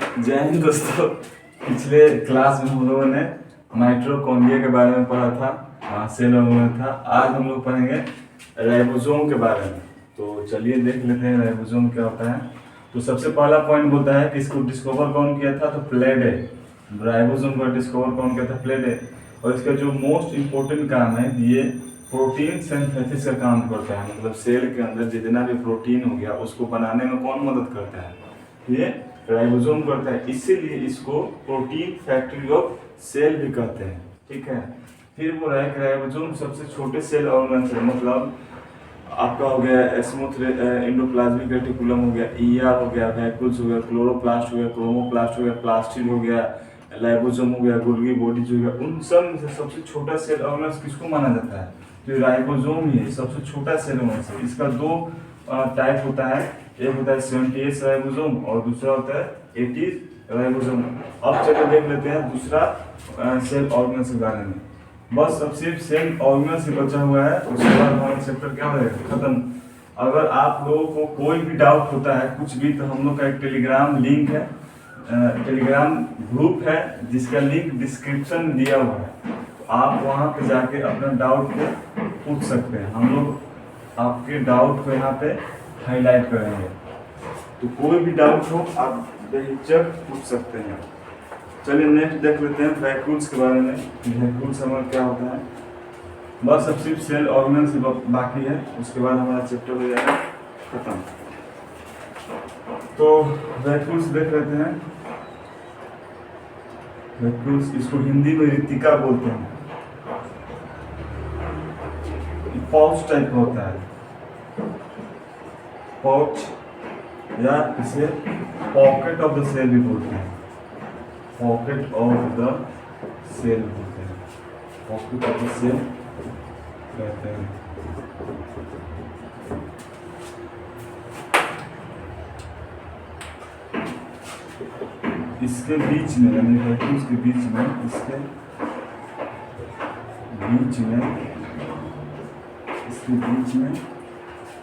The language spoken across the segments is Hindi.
जय हिंद दोस्तों। पिछले क्लास में हम लोगों ने माइटोकॉन्ड्रिया के बारे में पढ़ा था, सेल ऑर्गेनेल था। आज हम लोग पढ़ेंगे राइबोसोम के बारे में। तो चलिए देख लेते हैं राइबोसोम क्या होता है। तो सबसे पहला पॉइंट बोलता है कि इसको डिस्कवर कौन किया था, तो प्लेडे। राइबोसोम को डिस्कवर कौन किया था, प्लेडे। और इसका जो मोस्ट इम्पोर्टेंट काम है, ये प्रोटीन सिंथेसिस का काम करता है। मतलब सेल के अंदर जितना भी प्रोटीन हो गया उसको बनाने में कौन मदद करता है, ये राइबोसोम करता है। इसीलिए इसको प्रोटीन फैक्ट्री ऑफ सेल भी कहते हैं। ठीक है। फिर वो राइबोसोम सबसे छोटे सेल ऑर्गेनेल्स है। मतलब आपका हो गया स्मूथ एंडोप्लाज्मिक रेटिकुलम हो गया, ईआर हो गया, वैक्यूल्स हो गया, क्लोरोप्लास्ट हो गया, क्रोमोप्लास्ट हो गया, प्लास्टिड हो गया, लाइबोसोम हो गया, गोल्गी बॉडीज हो गया। उन सब में से सबसे छोटा सेल ऑर्गेनेल्स किसको माना जाता है, तो राइबोसोम ही है सबसे छोटा सेल ऑर्गेनेल्स है। इसका दो टाइप होता है, एक होता है 78 राइबोसोम और दूसरा होता है 80 राइबोसोम। अब चलो देख लेते हैं दूसरा सेल ऑर्गेनेल्स के बारे में। बस अब सिर्फ सेल ऑर्गेनेल्स ही बचा हुआ है, उसके बाद हमारा चैप्टर क्या हो जाएगा, खत्म। अगर आप लोगों को कोई भी डाउट होता है कुछ भी, तो हम लोग का एक टेलीग्राम लिंक है, टेलीग्राम ग्रुप है जिसका लिंक डिस्क्रिप्शन में दिया हुआ है। आप वहाँ पे जाके अपना डाउट को पूछ सकते हैं। हम लोग आपके डाउट को यहाँ पे हाईलाइट करेंगे। तो कोई भी डाउट हो आप बेहिचक पूछ सकते हैं। चलिए नेक्स्ट देख लेते हैं वैक्यूल्स के बारे में। वैक्यूल्स हमारा क्या होता है, बस अब सिर्फ सेल ऑर्गेनेल्स बाकी है, उसके बाद हमारा चैप्टर हो जाएगा खत्म। तो वैक्यूल्स देख लेते हैं। वैक्यूल्स, इसको हिंदी में ऋतिका बोलते हैं। पाउच टाइप होता है, पाउच या इसे पॉकेट ऑफ द सेल भी बोलते हैं। पॉकेट ऑफ द सेल बोलते हैं, पॉकेट ऑफ द सेल कहते हैं। इसके बीच में, यानी वैक्यूल्स के बीच में, इसके बीच में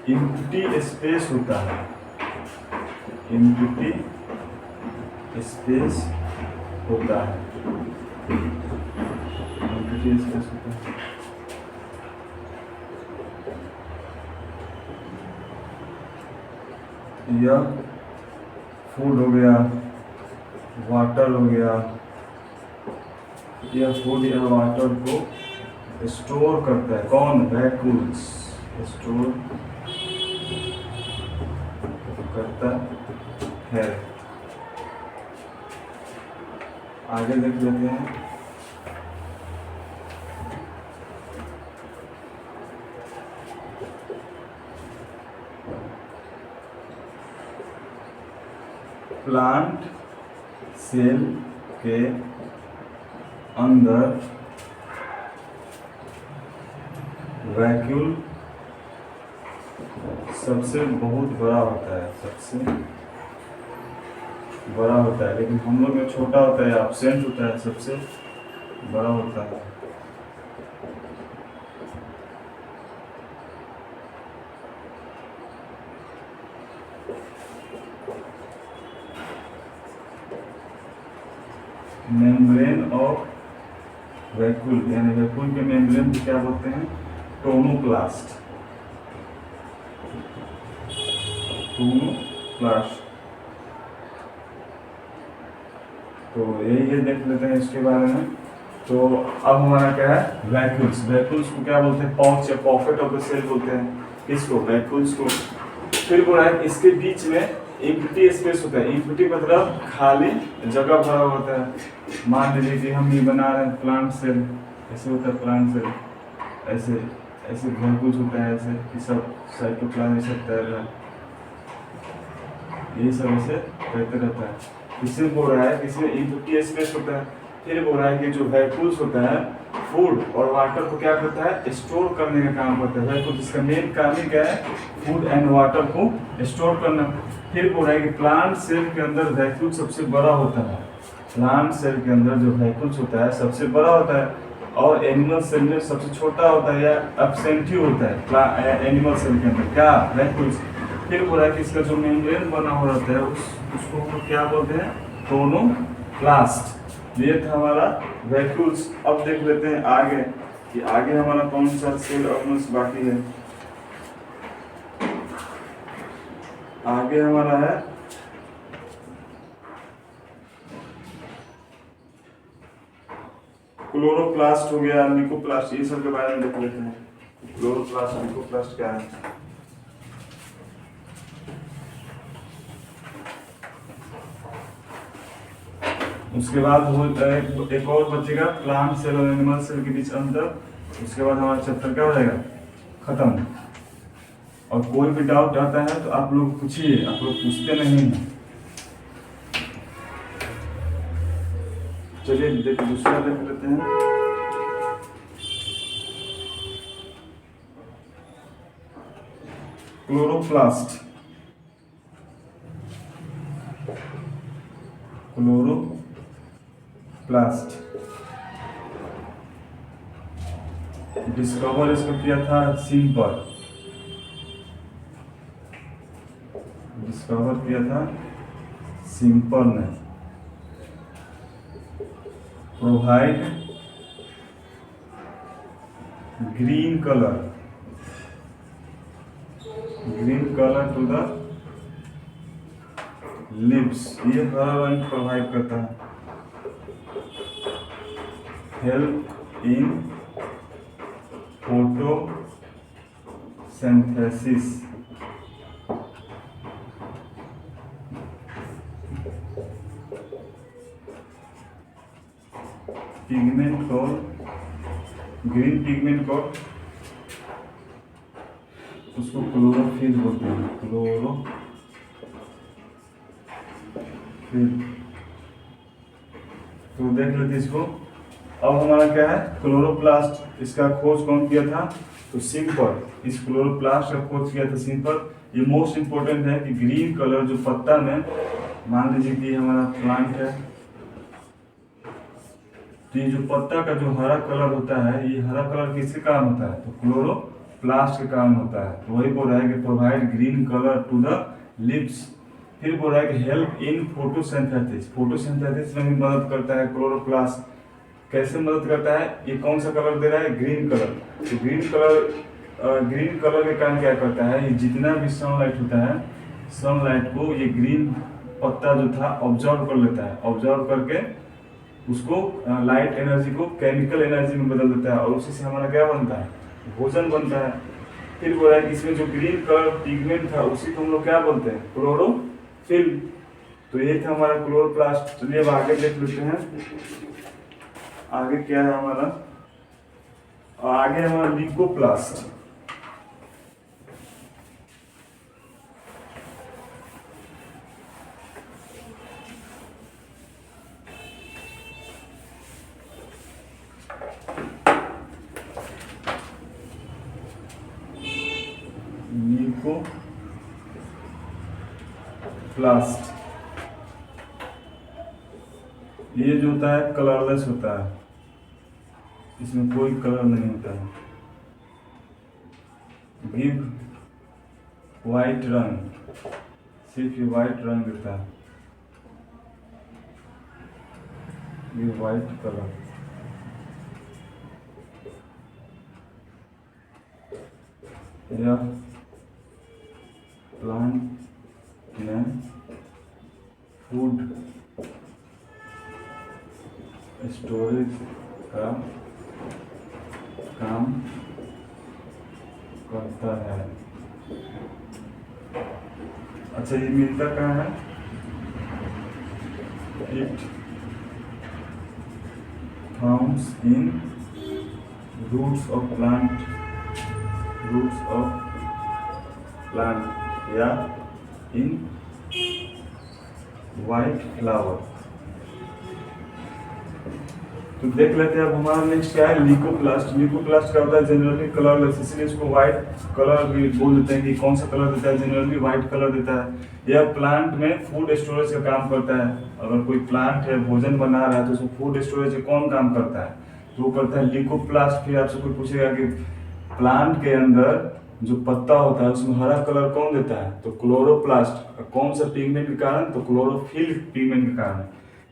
एम्प्टी स्पेस होता है। एम्प्टी स्पेस होता है, एम्प्टी स्पेस होता है। यह फूड हो गया, वाटर हो गया, यह फूड या वाटर को स्टोर करता है। कौन, वैक्यूल्स स्टोर करता है। आगे देख लेते हैं। प्लांट सेल के अंदर वैक्यूल सबसे बहुत बड़ा होता है, सबसे बड़ा होता है। लेकिन हम लोग में छोटा होता है, एब्सेंट होता है, सबसे बड़ा होता है। मेम्ब्रेन ऑफ वैक्यूल, यानी वैक्यूल के मेम्ब्रेन को क्या बोलते हैं, टोनोप्लास्ट। टोनोप्लास्ट। तो यही है, देख लेते हैं इसके बारे में। तो अब हमारा क्या है, वैक्यूल्स। वैक्यूल्स को क्या बोलते हैं, पाउच या पॉकेट ऑफ द सेल बोलते हैं इसको, वैक्यूल्स को। फिर बोला है इसके बीच में एम्प्टी स्पेस होता है। एम्प्टी मतलब खाली जगह भरा होता है। मान लीजिए कि हम ये बना रहे हैं प्लांट सेल, ऐसे होता है प्लांट सेल, ऐसे ऐसे वैक्यूल्स होता है, ऐसे ये सब साइटोप्लाज्म सब तैर रहा है, ये सब ऐसे रहते रहता है। इससे बोल रहा है कि इसमें एम्प्टी स्पेस होता है। फिर बोल रहा है कि जो वैक्यूल्स होता है फूड और वाटर को क्या करता है, स्टोर करने का काम करता है। वैक्यूल जिसका मेन काम ही क्या है, फूड एंड वाटर को स्टोर करना। फिर बोल रहा है कि प्लांट सेल के अंदर वैक्यूल सबसे बड़ा होता है। प्लांट सेल के अंदर जो वैक्यूल्स होता है सबसे बड़ा होता है, और एनिमल सेल में सबसे छोटा होता है या एब्सेंट ही होता है। एनिमल सेल के अंदर क्या, वैक्यूल्स। फिर बोला कि इसका जो मेम्ब्रेन बना हुआ रहता है उसको क्या बोलते हैं, क्लोरोप्लास्ट। ये था हमारा वैक्यूल्स। अब देख लेते हैं आगे कि आगे हमारा कौन सा सेल ऑर्गेनल्स बाकी है। आगे हमारा है क्लोरोप्लास्ट हो गया, निकोप्लास्ट, ये सब के बारे में देख लेते हैं। क्लोरोप्लास्ट, निकोप्लास्ट क्या है। उसके बाद एक और बचेगा प्लांट सेल और एनिमल सेल के बीच अंतर। उसके बाद हमारा चैप्टर क्या हो जाएगा, खत्म। और कोई भी डाउट आता है तो आप लोग पूछिए, आप लोग पूछते नहीं हैं। चलिए दूसरा देख लेते हैं। क्लोरोप्लास्ट, क्लोरोप्लास्ट डिस्कवर इसको किया था सिंपल, डिस्कवर किया था सिंपल ने। Provide green colour to the lips, ये हरा रंग प्रोवाइड करता है। हेल्प इन फोटोसिंथेसिस, पिगमेंट को, ग्रीन पिगमेंट को उसको क्लोरोफिल बोलते हैं, क्लोरोफिल। तो देख लेते इसको। अब हमारा क्या है, क्लोरोप्लास्ट, इसका खोज कौन किया था, तो सिंपल। इस क्लोरोप्लास्ट का खोज किया था सिंपल। ये मोस्ट इंपोर्टेंट है कि ग्रीन कलर जो पत्ता में, मान लीजिए कि हमारा प्लांट है, तो ये जो पत्ता का जो हरा कलर होता है, ये हरा कलर किसके कारण होता है, तो क्लोरोप्लास्ट के कारण होता है। तो वही बोल रहा है कि provide green colour to the lips. फिर बोल रहा है कि हेल्प इन फोटोसिंथेसिस, फोटोसिंथेसिस में भी मदद करता है क्लोरोप्लास्ट। कैसे मदद करता है, ये कौन सा कलर दे रहा है, ग्रीन कलर। तो ग्रीन कलर के कारण क्या करता है, ये जितना भी सनलाइट होता है, सनलाइट को ये ग्रीन पत्ता जो था ऑब्जर्व कर लेता है। ऑब्जर्व करके उसको लाइट एनर्जी को केमिकल एनर्जी में बदल देता है, और उसी से हमारा क्या बनता है, भोजन बनता है। फिर बोला है कि इसमें जो ग्रीन कलर पिगमेंट था उसी को हम लोग क्या बोलते हैं, क्लोरोफिल। तो ये था हमारा क्लोरोप्लास्ट। चलिए अब आगे देख लेते हैं, आगे क्या है हमारा। आगे हमारा ल्यूकोप्लास्ट। ल्यूकोप्लास्ट ये जो होता है कलरलेस होता है, इसमें कोई कलर नहीं होता है। गिव वाइट रंग, सिर्फ ये वाइट रंग देता है, ये वाइट कलर। यह प्लांट में फूड स्टोरेज का काम करता है। अच्छा, ये मिलता कहाँ है, it founds in roots of plant या इन वाइट फ्लावर। तो देख लेते हैं अब हमारा नेक्स्ट क्या है, ल्यूकोप्लास्ट। ल्यूकोप्लास्ट का होता है जनरली कलरलेस, इसलिए इसको व्हाइट कलर भी बोल देते हैं कि कौन सा कलर देता है, जनरली व्हाइट कलर देता है। यह प्लांट में फूड स्टोरेज का काम करता है। अगर कोई प्लांट है भोजन बना रहा है तो उसमें फूड स्टोरेज का कौन काम करता है, तो वो करता है ल्यूकोप्लास्ट। फिर आपसे कोई पूछेगा कि प्लांट के अंदर जो पत्ता होता है उसमें हरा कलर कौन देता है? तो क्लोरोप्लास्ट। कौन सा पिगमेंट के कारण? तो क्लोरोफिल पिगमेंट के कारण,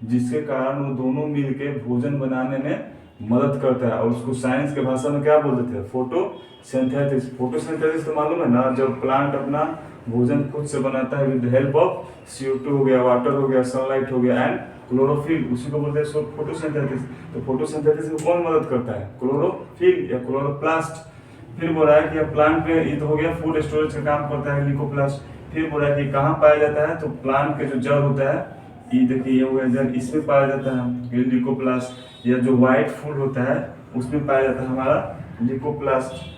जिसके कारण वो दोनों मिलके भोजन बनाने में मदद करता है। और उसको साइंस के भाषा में क्या बोलते थे? फोटोसिंथेसिस। फोटोसिंथेसिस तो मालूम है ना, जब प्लांट अपना भोजन खुद से बनाता है विद हेल्प ऑफ CO2 हो गया, वाटर हो गया, सनलाइट हो गया एंड क्लोरोफिल, उसी को बोलते हैं फोटोसिंथेसिस। तो फोटोसिंथेसिस में कौन मदद करता है? क्लोरोफिल या क्लोरोप्लास्ट। फिर बोल रहा है कि प्लांट में ये तो हो गया फूड स्टोरेज का काम करता है लिकोप्लास्ट। फिर बोल रहा है कि कहाँ पाया जाता है? तो प्लांट के जो जड़ होता है, ये देखिए ये हो गया जड़, इसमें पाया जाता है लिकोप्लास्ट। या जो व्हाइट फूड होता है उसमें पाया जाता है हमारा लिकोप्लास्ट।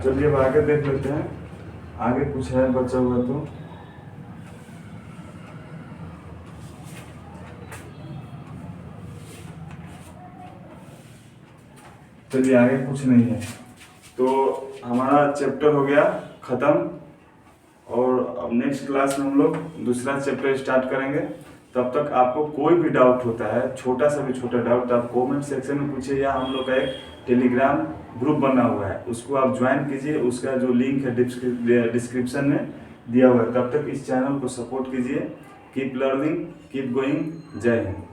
चलिए अब आगे देख लेते हैं, आगे कुछ है बचा हुआ तो। चलिए आगे कुछ नहीं है, तो हमारा चैप्टर हो गया खत्म। और अब नेक्स्ट क्लास में हम लोग दूसरा चैप्टर स्टार्ट करेंगे। तब तक आपको कोई भी डाउट होता है, छोटा सा भी छोटा डाउट, तो आप कमेंट सेक्शन में पूछिए, या हम लोग का एक टेलीग्राम ग्रुप बना हुआ है उसको आप ज्वाइन कीजिए, उसका जो लिंक है डिस्क्रिप्शन में दिया हुआ है। तब तक इस चैनल को सपोर्ट कीजिए। Keep learning, keep going. जय हिंद।